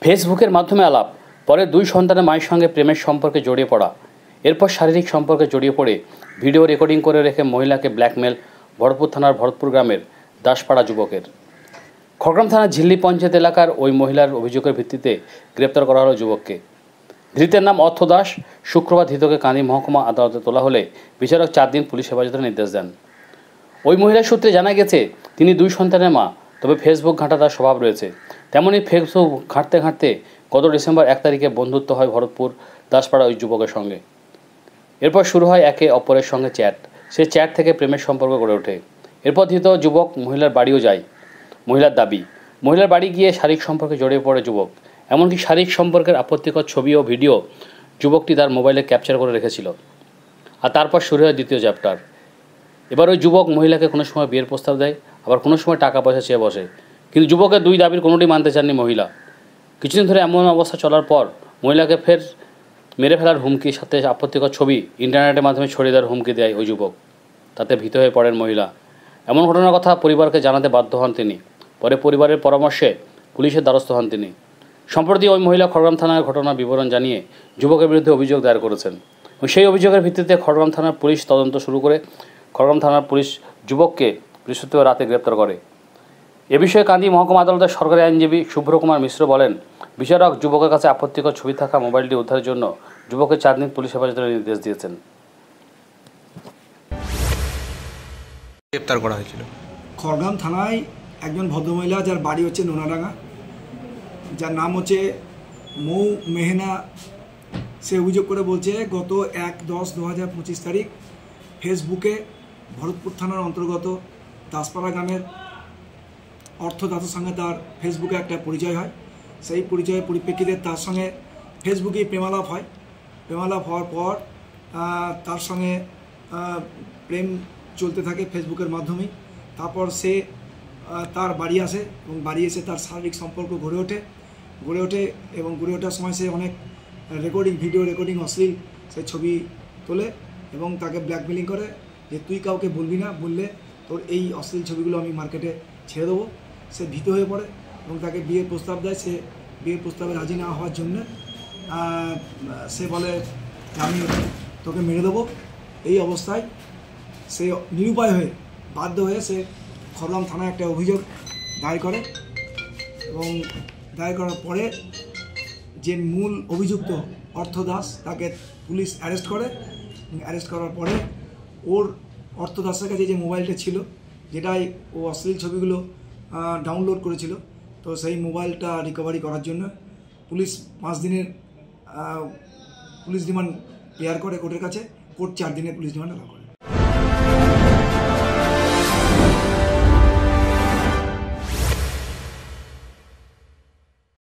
ফেসবুকের মাধ্যমে আলাপ, পরে দুই সন্তানের মায়ের সঙ্গে প্রেমের সম্পর্কে জড়িয়ে পড়া, এরপর শারীরিক সম্পর্কে জড়িয়ে পড়ে ভিডিও রেকর্ডিং করে রেখে মহিলাকে ব্ল্যাকমেল ভরতপুর থানার ভরতপুর গ্রামের দাসপাড়া যুবকের। খড়গ্রাম থানার ঝিল্লি পঞ্চায়েত এলাকার ওই মহিলার অভিযোগের ভিত্তিতে গ্রেপ্তার করা হলো যুবককে। ধৃতের নাম অর্থ দাস। শুক্রবার ধৃতকে কান্দি মহকুমা আদালতে তোলা হলে বিচারক 4 দিন পুলিশ হেফাজতের নির্দেশ দেন। ওই মহিলার সূত্রে জানা গেছে তিনি 2 সন্তানের মা, তবে ফেসবুক ঘাঁটা তার স্বভাব রয়েছে। তেমনই ফেসবুক ঘাঁটতে ঘাঁটতে গত ডিসেম্বর 1 তারিখে বন্ধুত্ব হয় ভরতপুর দাসপাড়া ওই যুবকের সঙ্গে। এরপর শুরু হয় একে অপরের সঙ্গে চ্যাট। সে চ্যাট থেকে প্রেমের সম্পর্ক গড়ে ওঠে। এরপর ধৃত যুবক মহিলার বাড়িও যায়। মহিলার দাবি, মহিলার বাড়ি গিয়ে শারীরিক সম্পর্কে জড়িয়ে পড়ে যুবক। এমনকি শারীরিক সম্পর্কের আপত্তিকর ছবি ও ভিডিও যুবকটি তার মোবাইলে ক্যাপচার করে রেখেছিল। আর তারপর শুরু হয় দ্বিতীয় চ্যাপ্টার। এবার ওই যুবক মহিলাকে কোনো সময় বিয়ের প্রস্তাব দেয়, আবার কোনো সময় টাকা পয়সা চেয়ে বসে। কিন্তু যুবকের 2 দাবির কোনোটি মানতে চাননি মহিলা। কিছুদিন ধরে এমন অবস্থা চলার পর মহিলাকে ফের মেরে ফেলার হুমকির সাথে আপত্তিকর ছবি ইন্টারনেটের মাধ্যমে ছড়িয়ে দেওয়ার হুমকি দেয় ওই যুবক। তাতে ভীত হয়ে পড়েন মহিলা। এমন ঘটনার কথা পরিবারকে জানাতে বাধ্য হন তিনি। পরে পরিবারের পরামর্শে পুলিশের দ্বারস্থ হন তিনি। সম্প্রতি ওই মহিলা খড়গ্রাম থানার ঘটনার বিবরণ জানিয়ে যুবকের বিরুদ্ধে অভিযোগ দায়ের করেছেন। সেই অভিযোগের ভিত্তিতে খড়গ্রাম থানার পুলিশ তদন্ত শুরু করে খড়গ্রাম থানার পুলিশ যুবককে বৃহস্পতিবার রাতে গ্রেপ্তার করে। এ বিষয়ে কান্দি মহকুমা আদালতের সরকারি আইনজীবী শুভ্র কুমার মিশ্র বলেন, বিচারক যুবকের কাছে আপত্তিকর ছবি থাকা মোবাইলটি উদ্ধারের জন্য যুবকের 4 দিন পুলিশ হেফাজতের নির্দেশ দিয়েছেন। গ্রেপ্তার করা হয়েছিল খড়গ্রাম থানায় একজন ভদ্রমহিলা, যার বাড়ি হচ্ছে নোনাডাঙ্গা, যার নাম হচ্ছে মৌ মেহনা। সে অভিযোগ করে বলছে গত 1/10/2025 তারিখ ফেসবুকে ভরতপুর থানার অন্তর্গত দাসপাড়া গ্রামের অর্থদাতার সঙ্গে তার ফেসবুকে একটা পরিচয় হয়। সেই পরিচয়ের পরিপ্রেক্ষিতে তার সঙ্গে ফেসবুকে প্রেমালাপ হয়। প্রেমালাপ হওয়ার পর তার সঙ্গে প্রেম চলতে থাকে ফেসবুকের মাধ্যমেই। তারপর সে তার বাড়ি আসে এবং বাড়ি এসে তার শারীরিক সম্পর্ক গড়ে ওঠে এবং গড়ে ওঠার সময় সে অনেক ভিডিও রেকর্ডিং অশ্লীল সে ছবি তোলে এবং তাকে ব্ল্যাকমেলিং করে যে তুই কাউকে বলবি না, বললে তোর এই অশ্লীল ছবিগুলো আমি মার্কেটে ছেড়ে দেবো। সে ভীত হয়ে পড়ে এবং তাকে বিয়ের প্রস্তাব দেয়। সে বিয়ের প্রস্তাবে রাজি না হওয়ার জন্য সে বলে আমি তোকে মেরে দেবো। এই অবস্থায় সে নিরুপায় হয়ে বাধ্য হয়ে সে খড়গ্রাম থানায় একটা অভিযোগ দায়ের করে এবং দায়ের করার পরে যে মূল অভিযুক্ত অর্থ দাস তাকে পুলিশ অ্যারেস্ট করে। অ্যারেস্ট করার পরে ওর অর্থ দাসের কাছে যে মোবাইলটা ছিল, যেটাই ও অশ্লীল ছবিগুলো ডাউনলোড করেছিল, তো সেই মোবাইলটা রিকভারি করার জন্য পুলিশ 5 দিনের পুলিশ রিমান্ড প্রেয়ার করে কোর্টের কাছে। কোর্ট 4 দিনের পুলিশ রিমান্ড অ্যালাউ করে।